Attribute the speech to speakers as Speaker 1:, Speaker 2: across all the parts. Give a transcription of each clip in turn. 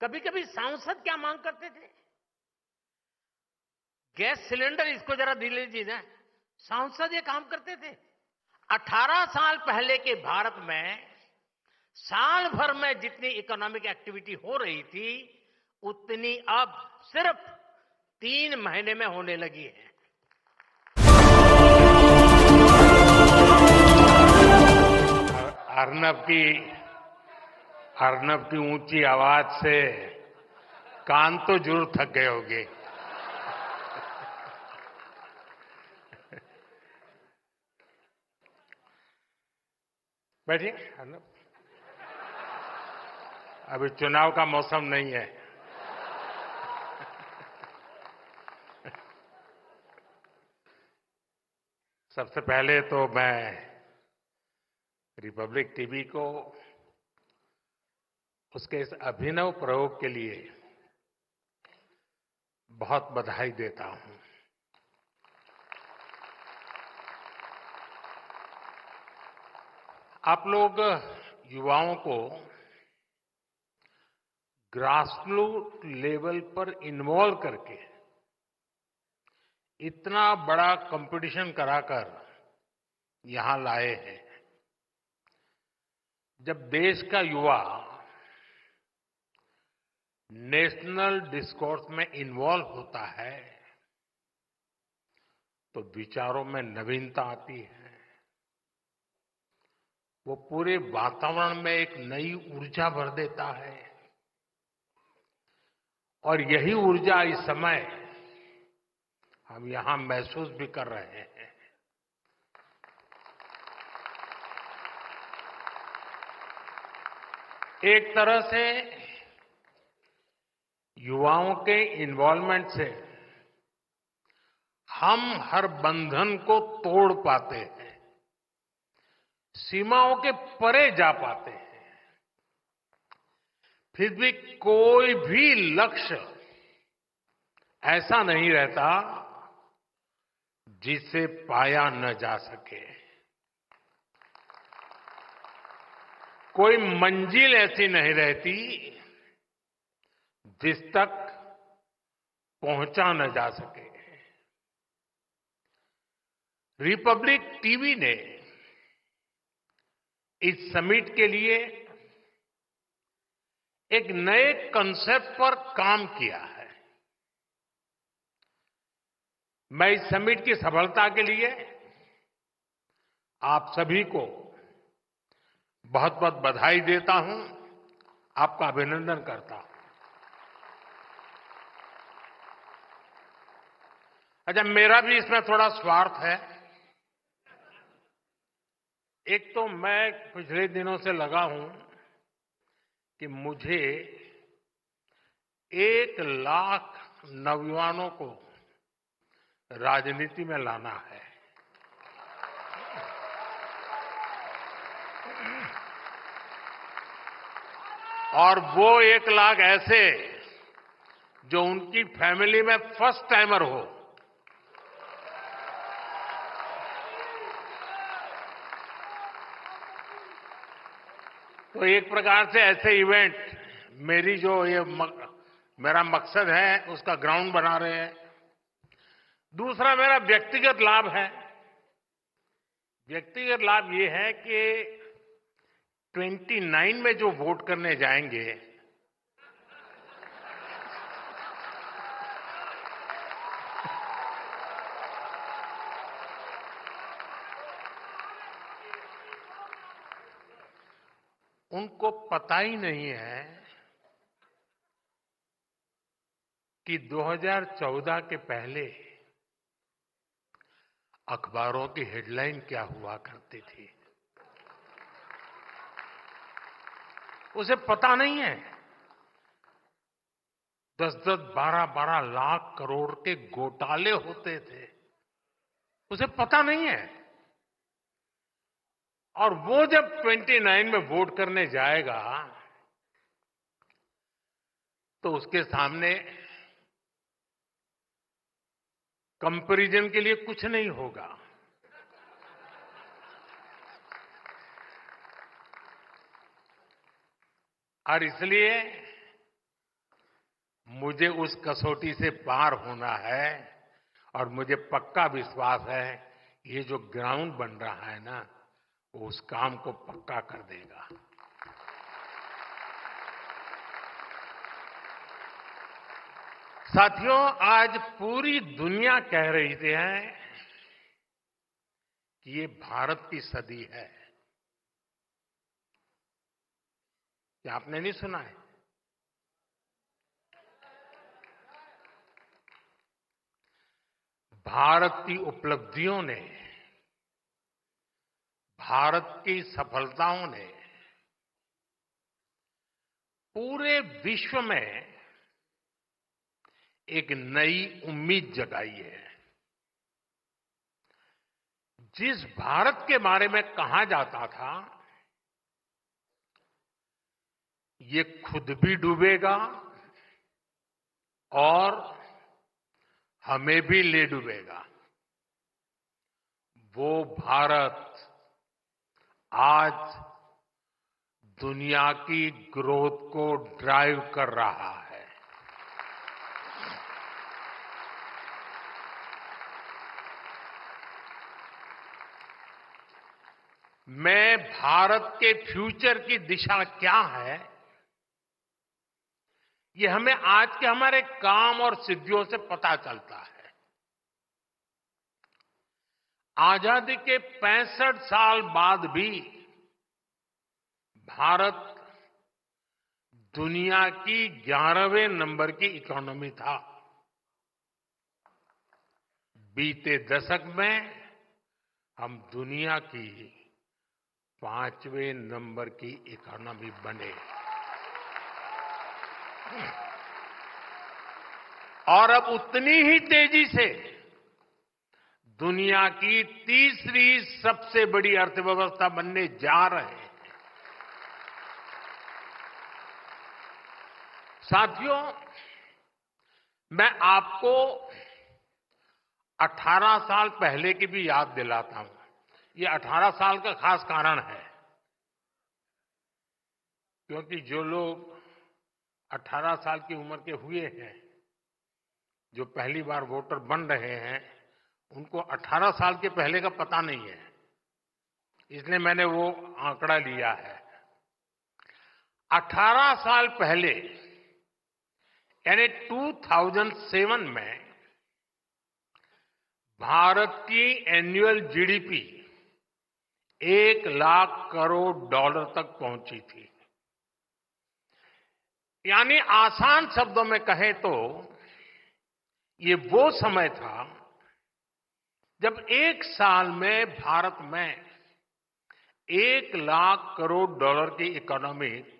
Speaker 1: कभी कभी सांसद क्या मांग करते थे? गैस सिलेंडर इसको जरा दे लीजिए ना। सांसद ये काम करते थे। 18 साल पहले के भारत में साल भर में जितनी इकोनॉमिक एक्टिविटी हो रही थी उतनी अब सिर्फ 3 महीने में होने लगी है।
Speaker 2: अर्नब की ऊंची आवाज से कान तो जरूर थक गए होंगे। बैठिए अर्नब, अभी चुनाव का मौसम नहीं है। सबसे पहले तो मैं रिपब्लिक टीवी को उसके इस अभिनव प्रयोग के लिए बहुत बधाई देता हूं। आप लोग युवाओं को ग्रासरूट लेवल पर इन्वॉल्व करके इतना बड़ा कंपटीशन कराकर यहां लाए हैं। जब देश का युवा नेशनल डिस्कोर्स में इन्वॉल्व होता है तो विचारों में नवीनता आती है। वो पूरे वातावरण में एक नई ऊर्जा भर देता है और यही ऊर्जा इस समय हम यहां महसूस भी कर रहे हैं। एक तरह से युवाओं के इन्वॉल्वमेंट से हम हर बंधन को तोड़ पाते हैं, सीमाओं के परे जा पाते हैं। फिर भी कोई भी लक्ष्य ऐसा नहीं रहता जिसे पाया न जा सके। कोई मंजिल ऐसी नहीं रहती जिस तक पहुंचा न जा सके। रिपब्लिक टीवी ने इस समिट के लिए एक नए कंसेप्ट पर काम किया है। मैं इस समिट की सफलता के लिए आप सभी को बहुत बहुत बधाई देता हूं, आपका अभिनंदन करता हूं। अच्छा, मेरा भी इसमें थोड़ा स्वार्थ है। एक तो मैं पिछले दिनों से लगा हूं कि मुझे 1 लाख नौजवानों को राजनीति में लाना है। और वो 1 लाख ऐसे जो उनकी फैमिली में फर्स्ट टाइमर हो। तो एक प्रकार से ऐसे इवेंट मेरी जो मेरा मकसद है उसका ग्राउंड बना रहे हैं। दूसरा मेरा व्यक्तिगत लाभ है। व्यक्तिगत लाभ ये है कि 29 में जो वोट करने जाएंगे उनको पता ही नहीं है कि 2014 के पहले अखबारों की हेडलाइन क्या हुआ करती थी। उसे पता नहीं है 10-10, 12-12 लाख करोड़ के घोटाले होते थे। उसे पता नहीं है। और वो जब 29 में वोट करने जाएगा तो उसके सामने कंपैरिजन के लिए कुछ नहीं होगा। और इसलिए मुझे उस कसौटी से पार होना है और मुझे पक्का विश्वास है ये जो ग्राउंड बन रहा है ना, वो उस काम को पक्का कर देगा। साथियों, आज पूरी दुनिया कह रही है कि ये भारत की सदी है। क्या आपने नहीं सुना है? भारत की उपलब्धियों ने, भारत की सफलताओं ने पूरे विश्व में एक नई उम्मीद जगाई है। जिस भारत के बारे में कहा जाता था ये खुद भी डूबेगा और हमें भी ले डूबेगा, वो भारत आज दुनिया की ग्रोथ को ड्राइव कर रहा है। मैं भारत के फ्यूचर की दिशा क्या है, ये हमें आज के हमारे काम और सिद्धियों से पता चलता है। आजादी के 65 साल बाद भी भारत दुनिया की 11वें नंबर की इकोनॉमी था। बीते दशक में हम दुनिया की 5वें नंबर की इकोनॉमी बने और अब उतनी ही तेजी से दुनिया की तीसरी सबसे बड़ी अर्थव्यवस्था बनने जा रहे हैं। साथियों, मैं आपको 18 साल पहले की भी याद दिलाता हूं। ये 18 साल का खास कारण है क्योंकि जो लोग 18 साल की उम्र के हुए हैं, जो पहली बार वोटर बन रहे हैं, उनको 18 साल के पहले का पता नहीं है, इसलिए मैंने वो आंकड़ा लिया है। 18 साल पहले यानी 2007 में भारत की annual GDP 1 lakh crore dollar तक पहुंची थी। यानी आसान शब्दों में कहें तो ये वो समय था जब एक साल में भारत में 1 लाख करोड़ डॉलर की इकोनॉमिक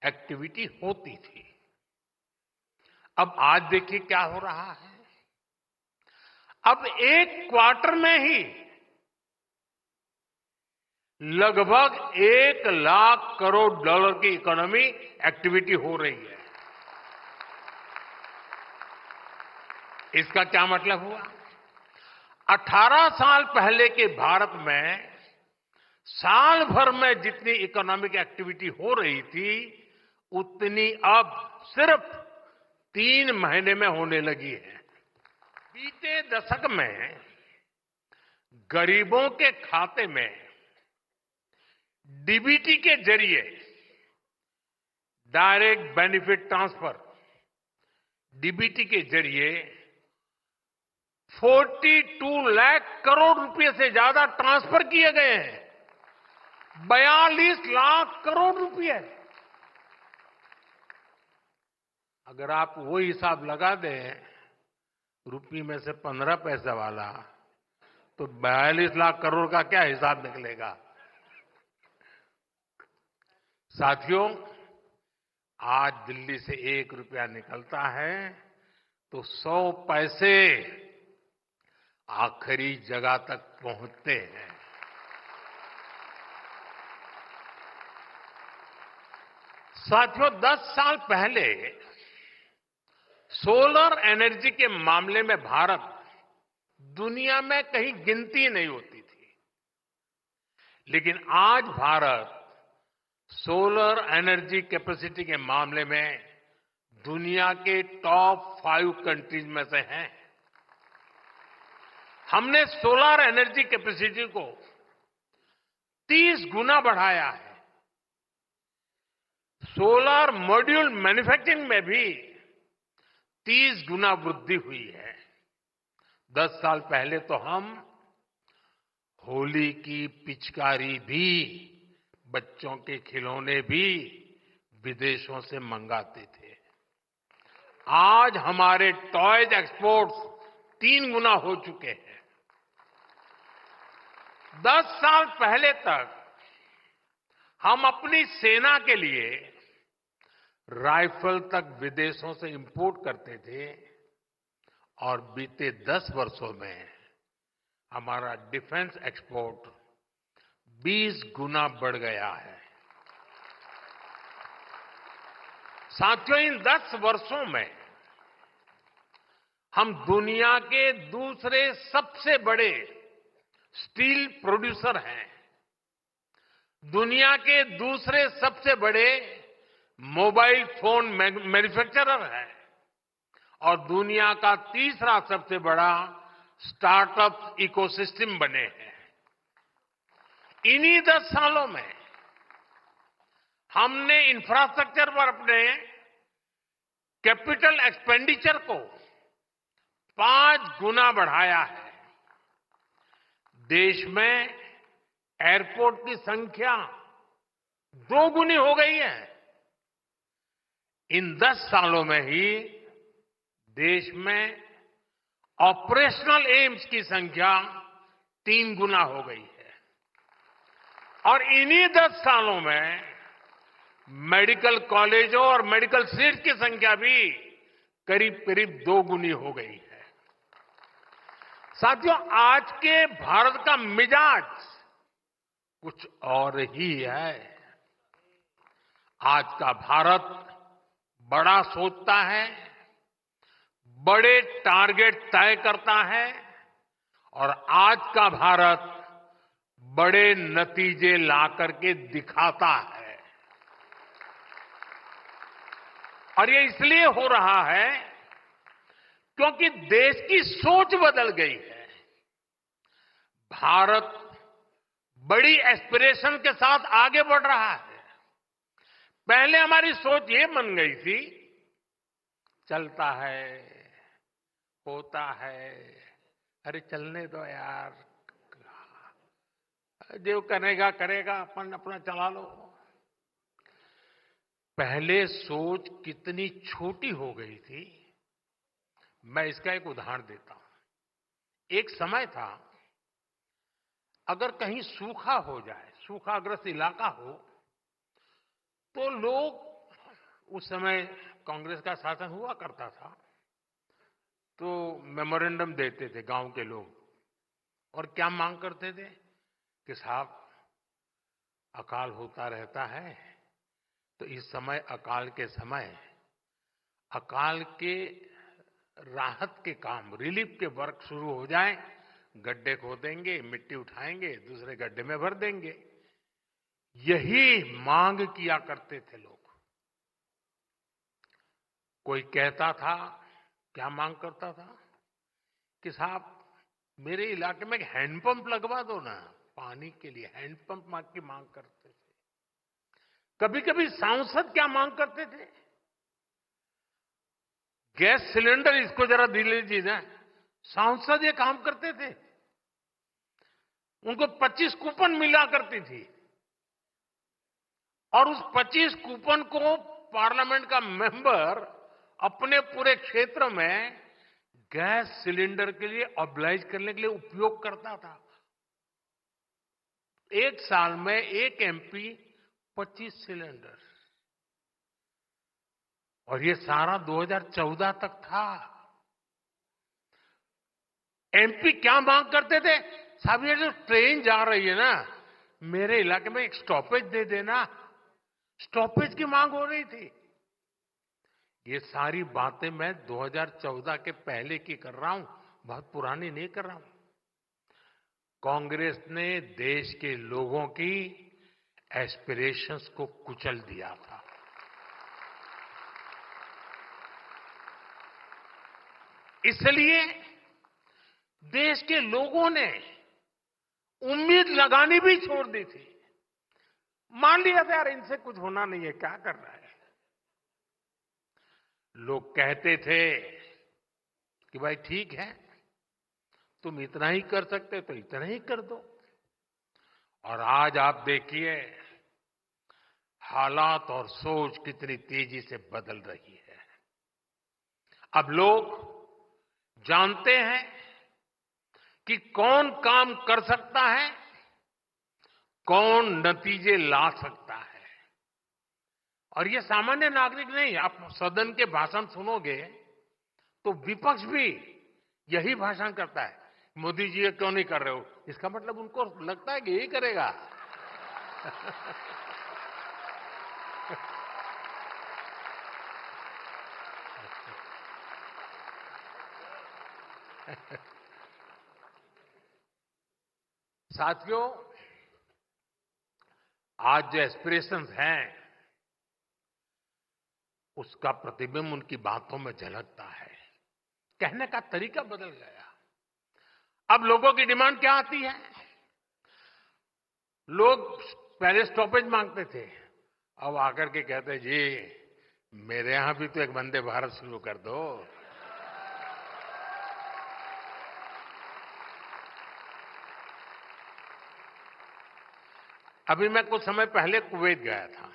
Speaker 2: एक्टिविटी होती थी। अब आज देखिए क्या हो रहा है। अब एक क्वार्टर में ही लगभग 1 लाख करोड़ डॉलर की इकोनॉमी एक्टिविटी हो रही है। इसका क्या मतलब हुआ? 18 साल पहले के भारत में साल भर में जितनी इकोनॉमिक एक्टिविटी हो रही थी उतनी अब सिर्फ 3 महीने में होने लगी है। बीते दशक में गरीबों के खाते में डीबीटी के जरिए डायरेक्ट बेनिफिट ट्रांसफर, डीबीटी के जरिए 42 लाख करोड़ रुपए से ज्यादा ट्रांसफर किए गए हैं। 42 लाख करोड़ रुपए। अगर आप वो हिसाब लगा दें रुपये में से 15 पैसे वाला, तो 42 लाख करोड़ का क्या हिसाब निकलेगा। साथियों, आज दिल्ली से 1 रुपया निकलता है तो 100 पैसे आखिरी जगह तक पहुंचते हैं। साथियों, 10 साल पहले सोलर एनर्जी के मामले में भारत दुनिया में कहीं गिनती नहीं होती थी, लेकिन आज भारत सोलर एनर्जी कैपेसिटी के मामले में दुनिया के टॉप 5 कंट्रीज में से हैं। हमने सोलर एनर्जी कैपेसिटी को 30 गुना बढ़ाया है। सोलर मॉड्यूल मैन्युफैक्चरिंग में भी 30 गुना वृद्धि हुई है। 10 साल पहले तो हम होली की पिचकारी भी, बच्चों के खिलौने भी विदेशों से मंगाते थे। आज हमारे टॉयज एक्सपोर्ट्स 3 गुना हो चुके हैं। 10 साल पहले तक हम अपनी सेना के लिए राइफल तक विदेशों से इंपोर्ट करते थे और बीते 10 वर्षों में हमारा डिफेंस एक्सपोर्ट 20 गुना बढ़ गया है। साथियों, इन 10 वर्षों में हम दुनिया के दूसरे सबसे बड़े स्टील प्रोड्यूसर हैं, दुनिया के दूसरे सबसे बड़े मोबाइल फोन मैन्युफैक्चरर हैं और दुनिया का तीसरा सबसे बड़ा स्टार्टअप इकोसिस्टम बने हैं। इन्हीं 10 सालों में हमने इंफ्रास्ट्रक्चर पर अपने कैपिटल एक्सपेंडिचर को 5 गुना बढ़ाया है। देश में एयरपोर्ट की संख्या 2 गुनी हो गई है। इन 10 सालों में ही देश में ऑपरेशनल एम्स की संख्या 3 गुना हो गई है और इन्हीं 10 सालों में मेडिकल कॉलेजों और मेडिकल सीट्स की संख्या भी करीब करीब 2 गुनी हो गई है। साथियों, आज के भारत का मिजाज कुछ और ही है। आज का भारत बड़ा सोचता है, बड़े टारगेट तय करता है और आज का भारत बड़े नतीजे ला करके दिखाता है। और ये इसलिए हो रहा है क्योंकि देश की सोच बदल गई है। भारत बड़ी एस्पिरेशन के साथ आगे बढ़ रहा है। पहले हमारी सोच ये बन गई थी, चलता है, होता है, अरे चलने दो यार, जो करेगा करेगा, अपन अपना चला लो। पहले सोच कितनी छोटी हो गई थी। मैं इसका एक उदाहरण देता हूं। एक समय था, अगर कहीं सूखा हो जाए, सूखाग्रस्त इलाका हो, तो लोग, उस समय कांग्रेस का शासन हुआ करता था, तो मेमोरेंडम देते थे गांव के लोग और क्या मांग करते थे कि साहब अकाल होता रहता है, तो इस समय अकाल के राहत के काम, रिलीफ के वर्क शुरू हो जाए, गड्ढे खोदेंगे, मिट्टी उठाएंगे, दूसरे गड्ढे में भर देंगे। यही मांग किया करते थे लोग। कोई कहता था, क्या मांग करता था कि साहब मेरे इलाके में एक हैंडपंप लगवा दो ना, पानी के लिए हैंडपंप की मांग करते थे। कभी कभी सांसद क्या मांग करते थे, गैस सिलेंडर इसको जरा दे लीजिए ना। सांसद ये काम करते थे, उनको 25 कूपन मिला करती थी और उस 25 कूपन को पार्लियामेंट का मेंबर अपने पूरे क्षेत्र में गैस सिलेंडर के लिए ऑब्लाइज करने के लिए उपयोग करता था। एक साल में एक एमपी 25 सिलेंडर, और ये सारा 2014 तक था। एमपी क्या मांग करते थे, साहब ये जो ट्रेन जा रही है ना, मेरे इलाके में एक स्टॉपेज दे देना। स्टॉपेज की मांग हो रही थी। ये सारी बातें मैं 2014 के पहले की कर रहा हूं, बहुत पुरानी नहीं कर रहा हूं। कांग्रेस ने देश के लोगों की एस्पिरेशंस को कुचल दिया था। इसलिए देश के लोगों ने उम्मीद लगानी भी छोड़ दी थी। मान लिया था यार इनसे कुछ होना नहीं है, क्या कर रहा है। लोग कहते थे कि भाई ठीक है, तुम इतना ही कर सकते तो इतना ही कर दो। और आज आप देखिए हालात और सोच कितनी तेजी से बदल रही है। अब लोग जानते हैं कि कौन काम कर सकता है, कौन नतीजे ला सकता है। और ये सामान्य नागरिक नहीं, आप सदन के भाषण सुनोगे तो विपक्ष भी यही भाषण करता है, मोदी जी ये क्यों नहीं कर रहे हो। इसका मतलब उनको लगता है कि यही करेगा। साथियों, आज जो एस्पिरेशंस हैं उसका प्रतिबिंब उनकी बातों में झलकता है। कहने का तरीका बदल गया। अब लोगों की डिमांड क्या आती है। लोग पहले स्टॉपेज मांगते थे, अब आकर के कहते जी मेरे यहां भी तो एक वंदे भारत शुरू कर दो। अभी मैं कुछ समय पहले कुवैत गया था,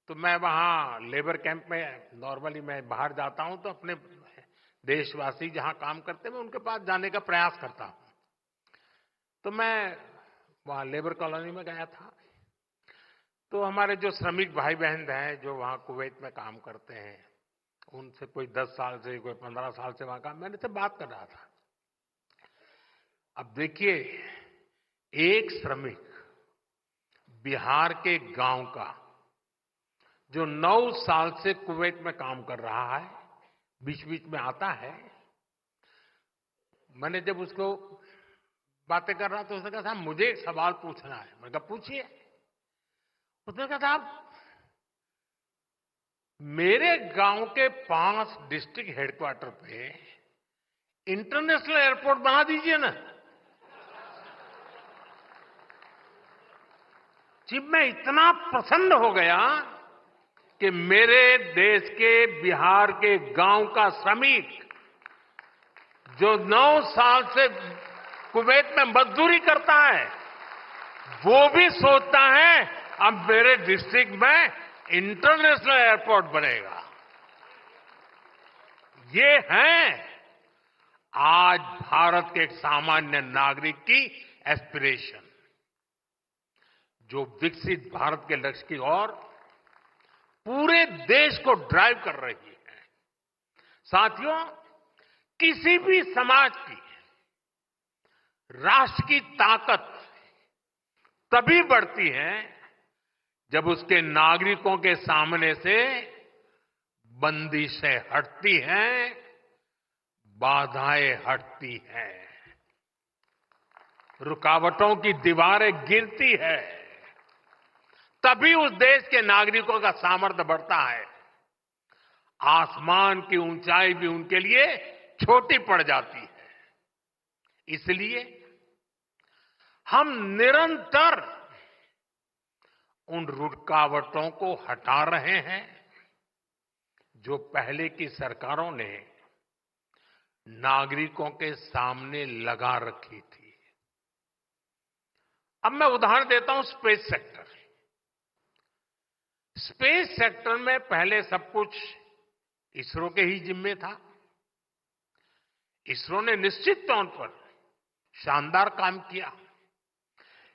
Speaker 2: तो मैं वहां लेबर कैंप में, नॉर्मली मैं बाहर जाता हूं तो अपने देशवासी जहां काम करते हैं मैं उनके पास जाने का प्रयास करता हूं। तो मैं वहां लेबर कॉलोनी में गया था, तो हमारे जो श्रमिक भाई बहन हैं जो वहां कुवैत में काम करते हैं, उनसे कोई 10 साल से कोई 15 साल से वहां काम, मैंने से बात कर रहा था। अब देखिए, एक श्रमिक बिहार के गांव का जो 9 साल से कुवैत में काम कर रहा है, बीच बीच में आता है। मैंने जब उसको बातें कर रहा तो उसने कहा साहब मुझे एक सवाल पूछना है। मैंने कहा पूछिए। उसने कहा साहब मेरे गांव के 5 डिस्ट्रिक्ट हेडक्वार्टर पे इंटरनेशनल एयरपोर्ट बना दीजिए ना। जी मैं इतना प्रसन्न हो गया कि मेरे देश के बिहार के गांव का श्रमिक जो 9 साल से कुवैत में मजदूरी करता है, वो भी सोचता है अब मेरे डिस्ट्रिक्ट में इंटरनेशनल एयरपोर्ट बनेगा। ये है आज भारत के एक सामान्य नागरिक की एस्पिरेशन, जो विकसित भारत के लक्ष्य की ओर पूरे देश को ड्राइव कर रही है। साथियों, किसी भी समाज की, राष्ट्र की ताकत तभी बढ़ती है जब उसके नागरिकों के सामने से बंदिशें हटती हैं, बाधाएं हटती हैं, रुकावटों की दीवारें गिरती है। तभी उस देश के नागरिकों का सामर्थ्य बढ़ता है। आसमान की ऊंचाई भी उनके लिए छोटी पड़ जाती है। इसलिए हम निरंतर उन रुकावटों को हटा रहे हैं जो पहले की सरकारों ने नागरिकों के सामने लगा रखी थी। अब मैं उदाहरण देता हूं स्पेस सेक्टर। स्पेस सेक्टर में पहले सब कुछ इसरो के ही जिम्मे था। इसरो ने निश्चित तौर पर शानदार काम किया,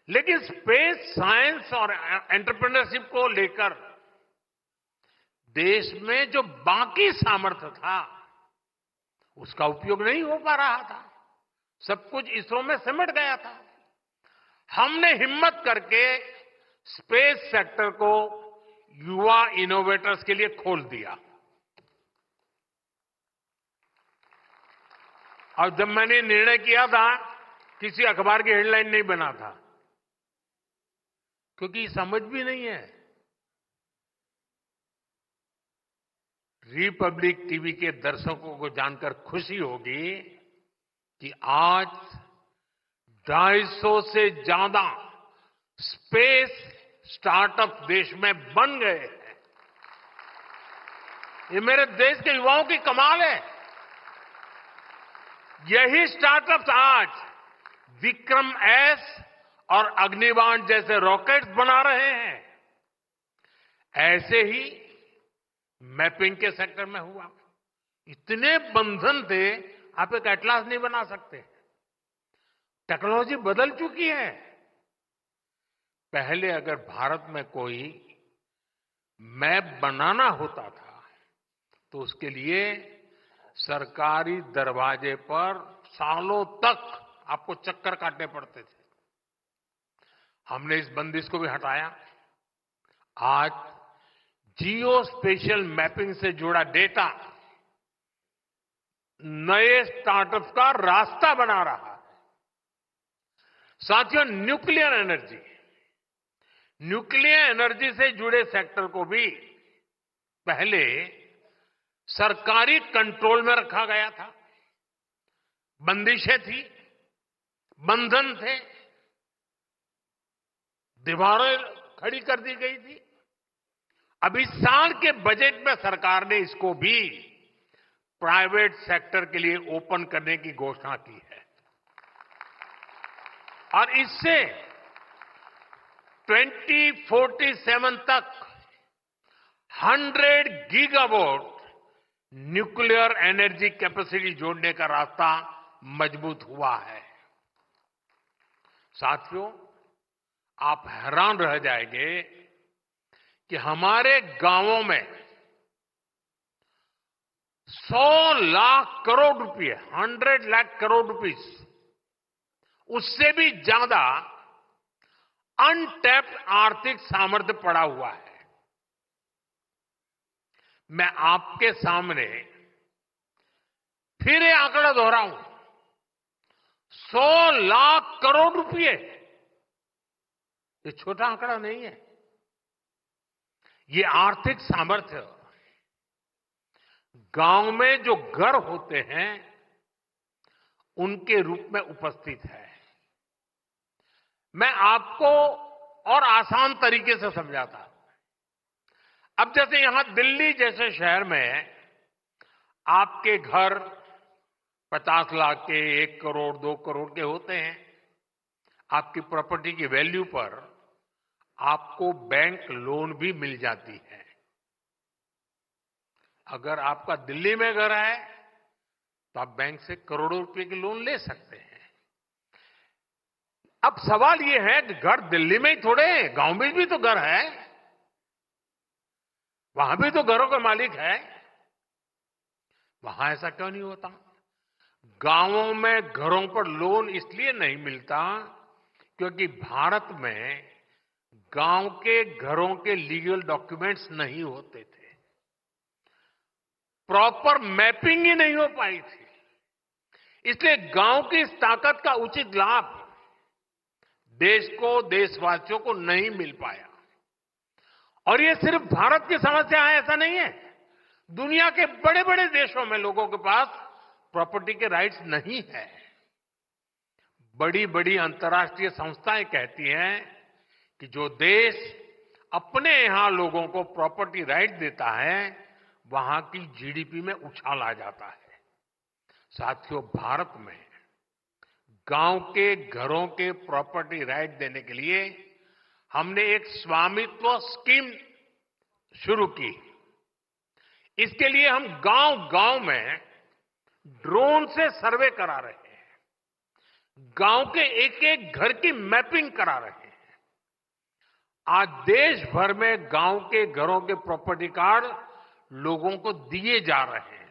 Speaker 2: लेकिन स्पेस साइंस और एंटरप्रेन्योरशिप को लेकर देश में जो बाकी सामर्थ्य था उसका उपयोग नहीं हो पा रहा था। सब कुछ इसरो में सिमट गया था। हमने हिम्मत करके स्पेस सेक्टर को युवा इनोवेटर्स के लिए खोल दिया। और जब मैंने निर्णय किया था, किसी अखबार की हेडलाइन नहीं बना था, क्योंकि समझ भी नहीं है। रिपब्लिक टीवी के दर्शकों को जानकर खुशी होगी कि आज 250 से ज्यादा स्पेस स्टार्टअप देश में बन गए हैं। ये मेरे देश के युवाओं की कमाल है। यही स्टार्टअप्स आज विक्रम एस और अग्निबाण जैसे रॉकेट्स बना रहे हैं। ऐसे ही मैपिंग के सेक्टर में हुआ। इतने बंधन थे, आप एक एटलास नहीं बना सकते। टेक्नोलॉजी बदल चुकी है। पहले अगर भारत में कोई मैप बनाना होता था तो उसके लिए सरकारी दरवाजे पर सालों तक आपको चक्कर काटने पड़ते थे। हमने इस बंदिश को भी हटाया। आज जियो स्पेशियल मैपिंग से जुड़ा डेटा नए स्टार्टअप का रास्ता बना रहा है। साथियों, न्यूक्लियर एनर्जी से जुड़े सेक्टर को भी पहले सरकारी कंट्रोल में रखा गया था। बंदिशें थी, बंधन थे, दीवारें खड़ी कर दी गई थी। अब इस साल के बजट में सरकार ने इसको भी प्राइवेट सेक्टर के लिए ओपन करने की घोषणा की है और इससे 2047 तक 100 गीगावाट न्यूक्लियर एनर्जी कैपेसिटी जोड़ने का रास्ता मजबूत हुआ है। साथियों, आप हैरान रह जाएंगे कि हमारे गांवों में 100 लाख करोड़ रुपए, 100 लाख करोड़ रुपीस, उससे भी ज्यादा अनटैप्ड आर्थिक सामर्थ्य पड़ा हुआ है। मैं आपके सामने फिर ये आंकड़ा दोहराऊं, 100 लाख करोड़ रुपए, ये छोटा आंकड़ा नहीं है। ये आर्थिक सामर्थ्य गांव में जो घर होते हैं उनके रूप में उपस्थित है। मैं आपको और आसान तरीके से समझाता हूं। अब जैसे यहां दिल्ली जैसे शहर में आपके घर 50 लाख के, 1 करोड़, 2 करोड़ के होते हैं। आपकी प्रॉपर्टी की वैल्यू पर आपको बैंक लोन भी मिल जाती है। अगर आपका दिल्ली में घर है तो आप बैंक से करोड़ों रुपए की लोन ले सकते हैं। अब सवाल यह है कि घर दिल्ली में ही थोड़े, गांव में भी तो घर है, वहां भी तो घरों का मालिक है। वहां ऐसा क्यों नहीं होता? गांवों में घरों पर लोन इसलिए नहीं मिलता क्योंकि भारत में गांव के घरों के लीगल डॉक्यूमेंट्स नहीं होते थे, प्रॉपर मैपिंग ही नहीं हो पाई थी। इसलिए गांव की इस ताकत का उचित लाभ देश को, देशवासियों को नहीं मिल पाया। और ये सिर्फ भारत की समस्या है ऐसा नहीं है। दुनिया के बड़े बड़े देशों में लोगों के पास प्रॉपर्टी के राइट्स नहीं है। बड़ी बड़ी अंतर्राष्ट्रीय संस्थाएं कहती हैं कि जो देश अपने यहां लोगों को प्रॉपर्टी राइट देता है वहां की जीडीपी में उछाल आ जाता है। साथियों, भारत में गांव के घरों के प्रॉपर्टी राइट देने के लिए हमने एक स्वामित्व स्कीम शुरू की। इसके लिए हम गांव-गांव में ड्रोन से सर्वे करा रहे हैं, गांव के एक एक घर की मैपिंग करा रहे हैं। आज देश भर में गांव के घरों के प्रॉपर्टी कार्ड लोगों को दिए जा रहे हैं।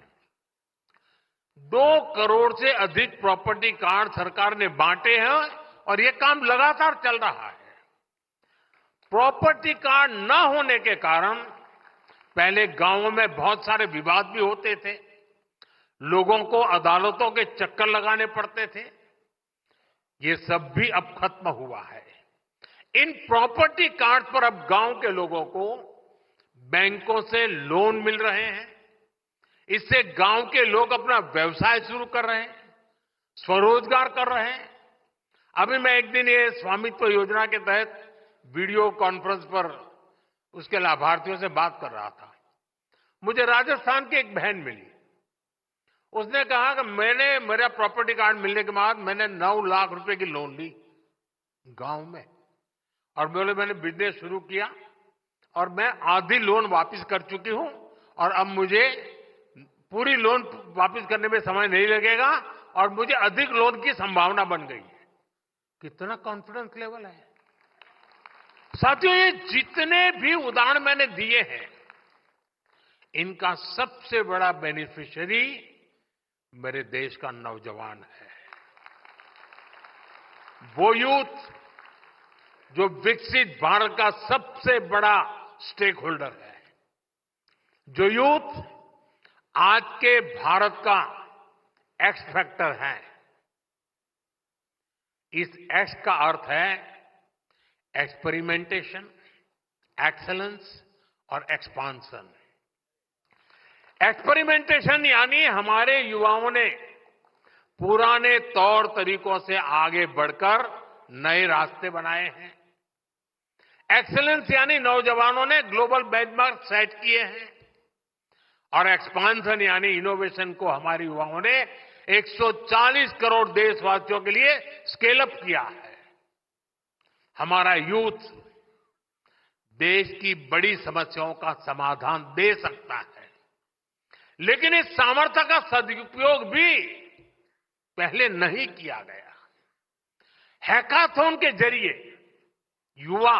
Speaker 2: 2 करोड़ से अधिक प्रॉपर्टी कार्ड सरकार ने बांटे हैं और ये काम लगातार चल रहा है। प्रॉपर्टी कार्ड न होने के कारण पहले गांवों में बहुत सारे विवाद भी होते थे, लोगों को अदालतों के चक्कर लगाने पड़ते थे। ये सब भी अब खत्म हुआ है। इन प्रॉपर्टी कार्ड पर अब गांव के लोगों को बैंकों से लोन मिल रहे हैं। इससे गांव के लोग अपना व्यवसाय शुरू कर रहे हैं, स्वरोजगार कर रहे हैं। अभी मैं एक दिन ये स्वामित्व योजना के तहत वीडियो कॉन्फ्रेंस पर उसके लाभार्थियों से बात कर रहा था। मुझे राजस्थान की एक बहन मिली। उसने कहा कि मेरा प्रॉपर्टी कार्ड मिलने के बाद मैंने 9 लाख रुपए की लोन ली गांव में, और मैंने बिजनेस शुरू किया और मैं आधी लोन वापस कर चुकी हूं, और अब मुझे पूरी लोन वापस करने में समय नहीं लगेगा और मुझे अधिक लोन की संभावना बन गई है। कितना कॉन्फिडेंस लेवल है साथियों। ये जितने भी उदाहरण मैंने दिए हैं, इनका सबसे बड़ा बेनिफिशियरी मेरे देश का नौजवान है। वो यूथ जो विकसित भारत का सबसे बड़ा स्टेक होल्डर है, जो यूथ आज के भारत का एक्स फैक्टर है। इस एक्स का अर्थ है एक्सपेरिमेंटेशन, एक्सेलेंस और एक्सपांशन। एक्सपेरिमेंटेशन यानी हमारे युवाओं ने पुराने तौर तरीकों से आगे बढ़कर नए रास्ते बनाए हैं। एक्सेलेंस यानी नौजवानों ने ग्लोबल बेंचमार्क सेट किए हैं, और एक्सपांशन यानी इनोवेशन को हमारे युवाओं ने 140 करोड़ देशवासियों के लिए स्केल अप किया है। हमारा यूथ देश की बड़ी समस्याओं का समाधान दे सकता है, लेकिन इस सामर्थ्य का सदुपयोग भी पहले नहीं किया गया। हैकाथॉन के जरिए युवा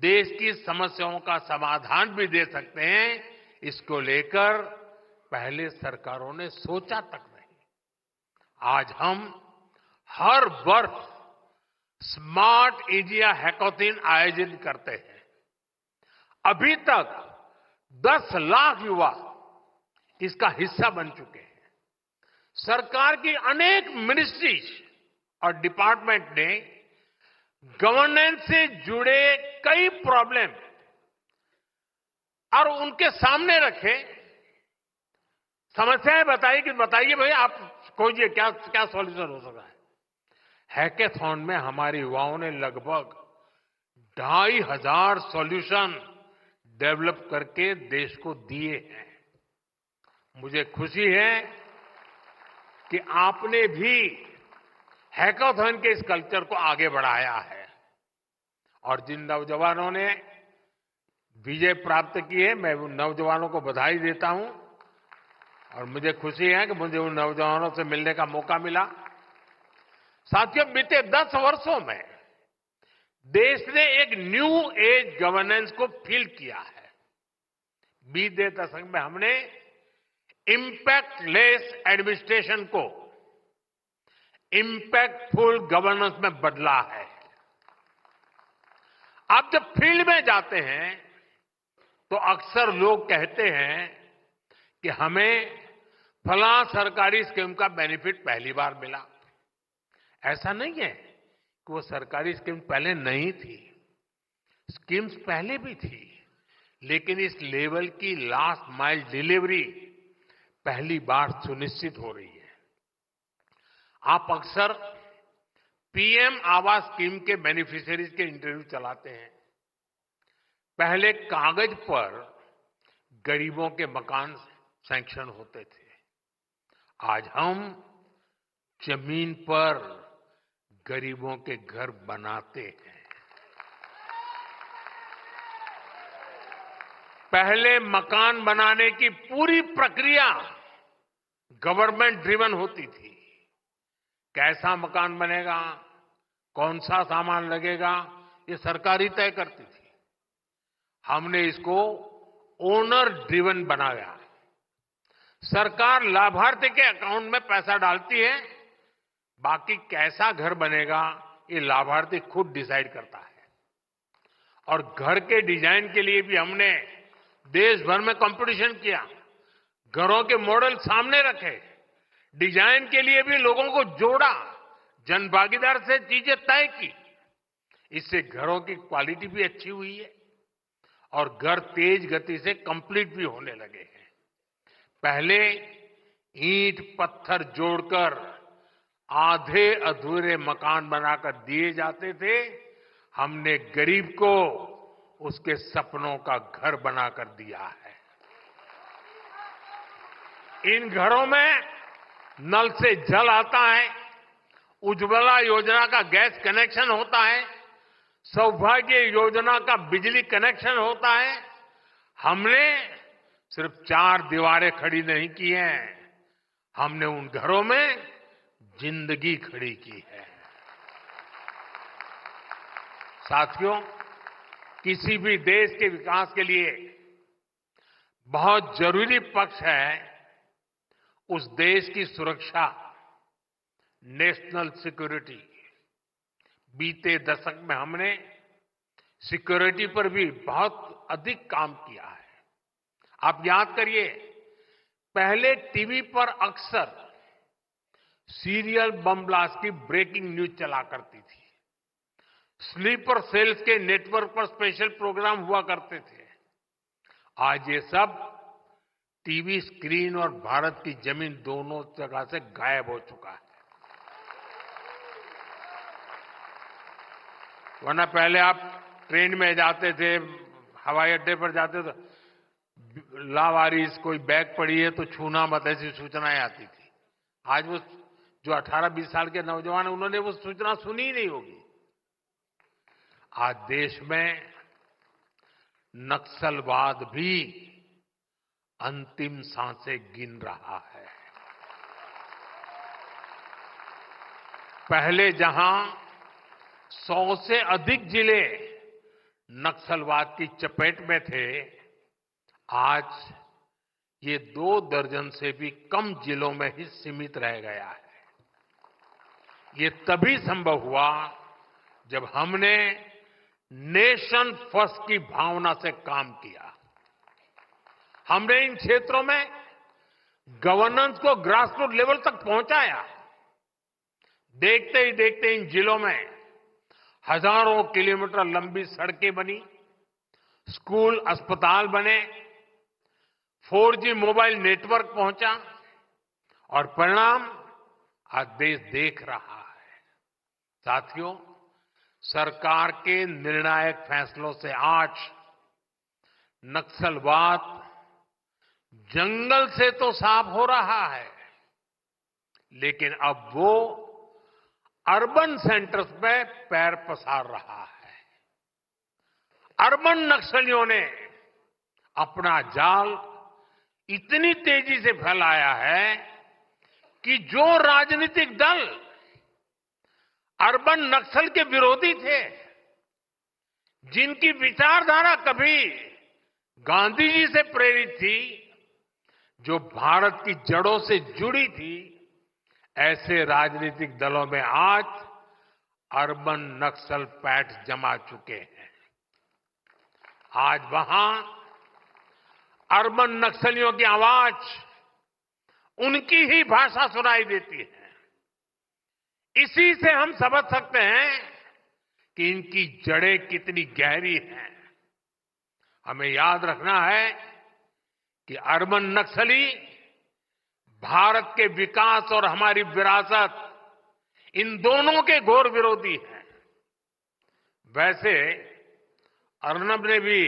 Speaker 2: देश की समस्याओं का समाधान भी दे सकते हैं, इसको लेकर पहले सरकारों ने सोचा तक नहीं। आज हम हर वर्ष स्मार्ट इंडिया हैकाथॉन आयोजित करते हैं। अभी तक 10 लाख युवा इसका हिस्सा बन चुके हैं। सरकार की अनेक मिनिस्ट्रीज और डिपार्टमेंट ने गवर्नेंस से जुड़े कई प्रॉब्लम और उनके सामने रखे, समस्याएं बताई कि बताइए भाई आप खोजिए क्या क्या सॉल्यूशन हो सकता है। हैकाथॉन में हमारे युवाओं ने लगभग 2500 सॉल्यूशन डेवलप करके देश को दिए हैं। मुझे खुशी है कि आपने भी हैकाथॉन के इस कल्चर को आगे बढ़ाया है, और जिन नौजवानों ने विजय प्राप्त की है, मैं उन नौजवानों को बधाई देता हूं, और मुझे खुशी है कि मुझे उन नौजवानों से मिलने का मौका मिला। साथियों, बीते 10 वर्षों में देश ने एक न्यू एज गवर्नेंस को फील किया है। बीते दशक में हमने इंपैक्ट लेस एडमिनिस्ट्रेशन को इंपैक्टफुल गवर्नेंस में बदला है। आप जब फील्ड में जाते हैं तो अक्सर लोग कहते हैं कि हमें फलां सरकारी स्कीम का बेनिफिट पहली बार मिला। ऐसा नहीं है कि वो सरकारी स्कीम पहले नहीं थी, स्कीम्स पहले भी थी, लेकिन इस लेवल की लास्ट माइल डिलीवरी पहली बार सुनिश्चित हो रही है। आप अक्सर पीएम आवास स्कीम के बेनिफिशियरीज के इंटरव्यू चलाते हैं। पहले कागज पर गरीबों के मकान सैंक्शन होते थे, आज हम जमीन पर गरीबों के घर बनाते हैं। पहले मकान बनाने की पूरी प्रक्रिया गवर्नमेंट ड्रिवन होती थी। कैसा मकान बनेगा, कौन सा सामान लगेगा, ये सरकार ही तय करती थी। हमने इसको ओनर ड्रिवन बनाया। सरकार लाभार्थी के अकाउंट में पैसा डालती है, बाकी कैसा घर बनेगा ये लाभार्थी खुद डिसाइड करता है। और घर के डिजाइन के लिए भी हमने देश भर में कंपटीशन किया, घरों के मॉडल सामने रखे, डिजाइन के लिए भी लोगों को जोड़ा, जनभागीदार से चीजें तय की। इससे घरों की क्वालिटी भी अच्छी हुई है और घर तेज गति से कंप्लीट भी होने लगे हैं। पहले ईंट पत्थर जोड़कर आधे अधूरे मकान बनाकर दिए जाते थे। हमने गरीब को उसके सपनों का घर बनाकर दिया है। इन घरों में नल से जल आता है, उज्ज्वला योजना का गैस कनेक्शन होता है, सौभाग्य योजना का बिजली कनेक्शन होता है। हमने सिर्फ 4 दीवारें खड़ी नहीं की हैं, हमने उन घरों में जिंदगी खड़ी की है। साथियों, किसी भी देश के विकास के लिए बहुत जरूरी पक्ष है उस देश की सुरक्षा, नेशनल सिक्योरिटी। बीते दशक में हमने सिक्योरिटी पर भी बहुत अधिक काम किया है। आप याद करिए, पहले टीवी पर अक्सर सीरियल बम ब्लास्ट की ब्रेकिंग न्यूज चला करती थी। स्लीपर सेल्स के नेटवर्क पर स्पेशल प्रोग्राम हुआ करते थे। आज ये सब टीवी स्क्रीन और भारत की जमीन दोनों जगह से गायब हो चुका है। वरना पहले आप ट्रेन में जाते थे, हवाई अड्डे पर जाते थे, लावारिस कोई बैग पड़ी है तो छूना मत, ऐसी सूचनाएं आती थी। आज वो जो 18-20 साल के नौजवान हैं, उन्होंने वो सूचना सुनी ही नहीं होगी। आज देश में नक्सलवाद भी अंतिम सांसें गिन रहा है। पहले जहां 100 से अधिक जिले नक्सलवाद की चपेट में थे, आज ये 2 दर्जन से भी कम जिलों में ही सीमित रह गया है। ये तभी संभव हुआ जब हमने नेशन फर्स्ट की भावना से काम किया। हमने इन क्षेत्रों में गवर्नेंस को ग्रासरूट लेवल तक पहुंचाया। देखते ही देखते इन जिलों में हजारों किलोमीटर लंबी सड़कें बनी, स्कूल अस्पताल बने, 4G मोबाइल नेटवर्क पहुंचा और परिणाम आज देश देख रहा है। साथियों, सरकार के निर्णायक फैसलों से आज नक्सलवाद जंगल से तो साफ हो रहा है, लेकिन अब वो अर्बन सेंटर्स में पैर पसार रहा है। अर्बन नक्सलियों ने अपना जाल इतनी तेजी से फैलाया है कि जो राजनीतिक दल अर्बन नक्सल के विरोधी थे, जिनकी विचारधारा कभी गांधी जी से प्रेरित थी, जो भारत की जड़ों से जुड़ी थी, ऐसे राजनीतिक दलों में आज अर्बन नक्सल पैठ जमा चुके हैं। आज वहां अर्बन नक्सलियों की आवाज, उनकी ही भाषा सुनाई देती है। इसी से हम समझ सकते हैं कि इनकी जड़ें कितनी गहरी हैं। हमें याद रखना है कि अर्बन नक्सली भारत के विकास और हमारी विरासत, इन दोनों के घोर विरोधी हैं। वैसे अर्नब ने भी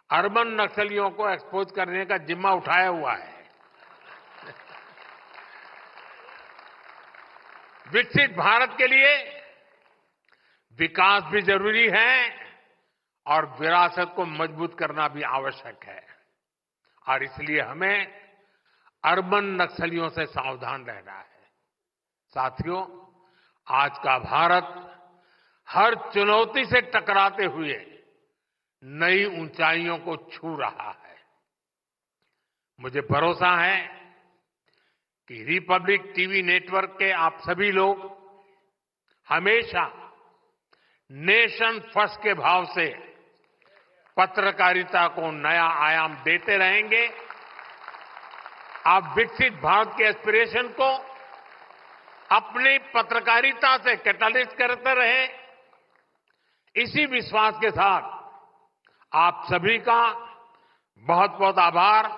Speaker 2: अर्बन नक्सलियों को एक्सपोज करने का जिम्मा उठाया हुआ है। विकसित भारत के लिए विकास भी जरूरी है और विरासत को मजबूत करना भी आवश्यक है, और इसलिए हमें अर्बन नक्सलियों से सावधान रहना है। साथियों, आज का भारत हर चुनौती से टकराते हुए नई ऊंचाइयों को छू रहा है। मुझे भरोसा है कि रिपब्लिक टीवी नेटवर्क के आप सभी लोग हमेशा नेशन फर्स्ट के भाव से पत्रकारिता को नया आयाम देते रहेंगे। आप विकसित भारत के एस्पिरेशन को अपनी पत्रकारिता से कैटलिस्ट करते रहे। इसी विश्वास के साथ आप सभी का बहुत बहुत आभार।